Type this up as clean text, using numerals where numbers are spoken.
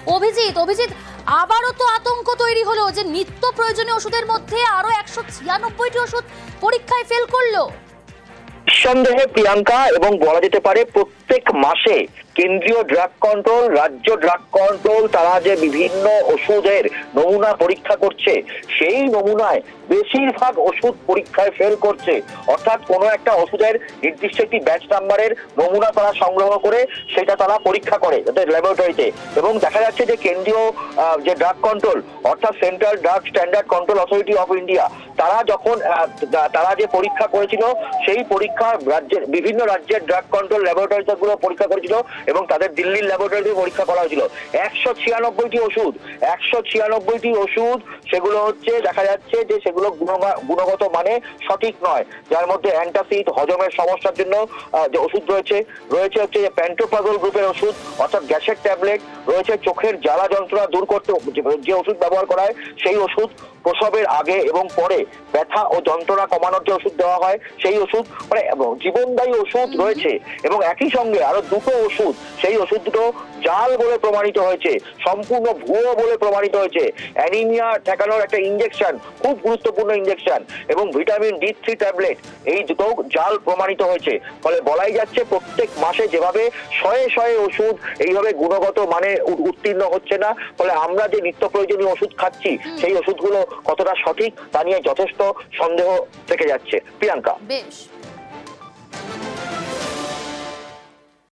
অভিজিৎ অভিজিৎ আবারও তো আতঙ্ক তৈরি হলো যে নিত্য প্রয়োজনীয় ওষুধের মধ্যে আরো 196টি ওষুধ পরীক্ষায় ফেল করলো। নিঃসন্দেহে প্রিয়াঙ্কা, এবং বলা যেতে পারে প্রত্যেক মাসে কেন্দ্রীয় ড্রাগ কন্ট্রোল, রাজ্য ড্রাগ কন্ট্রোল তারা যে বিভিন্ন ওষুধের নমুনা পরীক্ষা করছে, সেই নমুনায় বেশিরভাগ ওষুধ পরীক্ষায় ফেল করছে। অর্থাৎ কোনো একটা ওষুধের নির্দিষ্ট একটি ব্যাচ নাম্বারের নমুনা তারা সংগ্রহ করে সেটা তারা পরীক্ষা করে তাদের ল্যাবরেটরিতে, এবং দেখা যাচ্ছে যে কেন্দ্রীয় যে ড্রাগ কন্ট্রোল অর্থাৎ central drug standard control authority of India, তারা যখন তারা যে পরীক্ষা করেছিল সেই পরীক্ষা রাজ্যের বিভিন্ন রাজ্যের ড্রাগ কন্ট্রোল ল্যাবরেটরিতে গুলো পরীক্ষা করেছিল এবং তাদের দিল্লির ল্যাবরেটরিতে পরীক্ষা করা হয়েছিল। 196টি ওষুধ সেগুলো হচ্ছে দেখা যাচ্ছে যে সেগুলো গুণগত মানে সঠিক নয়, যার মধ্যে অ্যান্টাসিড, হজমের সমস্যার জন্য যে ওষুধ রয়েছে হচ্ছে যে প্যান্টোপ্রাজল গ্রুপের ওষুধ অর্থাৎ গ্যাসের ট্যাবলেট রয়েছে, চোখের জ্বালা যন্ত্রণা দূর করতে যে ওষুধ ব্যবহার করা হয় সেই ওষুধ, প্রসবের আগে এবং পরে ব্যথা ও যন্ত্রণা কমানোর যে ওষুধ দেওয়া হয় সেই ওষুধ, মানে জীবনদায়ী ওষুধ রয়েছে। এবং একই সঙ্গে আরো দুটো ওষুধ, সেই ওষুধ দুটো জাল বলে প্রমাণিত হয়েছে, সম্পূর্ণ ভুয়ো বলে প্রমাণিত হয়েছে। অ্যানিমিয়া ঠেকানোর একটা ইনজেকশন, খুব গুরুত্বপূর্ণ ইনজেকশন, এবং ভিটামিন D3 ট্যাবলেট, এই দুটো জাল প্রমাণিত হয়েছে। ফলে বলাই যাচ্ছে প্রত্যেক মাসে যেভাবে শয়ে শয়ে ওষুধ এইভাবে গুণগত মানে উত্তীর্ণ হচ্ছে না, ফলে আমরা যে নিত্য প্রয়োজনীয় ওষুধ খাচ্ছি সেই ওষুধগুলো কতটা সঠিক তা নিয়ে যথেষ্ট সন্দেহ থেকে যাচ্ছে। প্রিয়াঙ্কা। বেশ।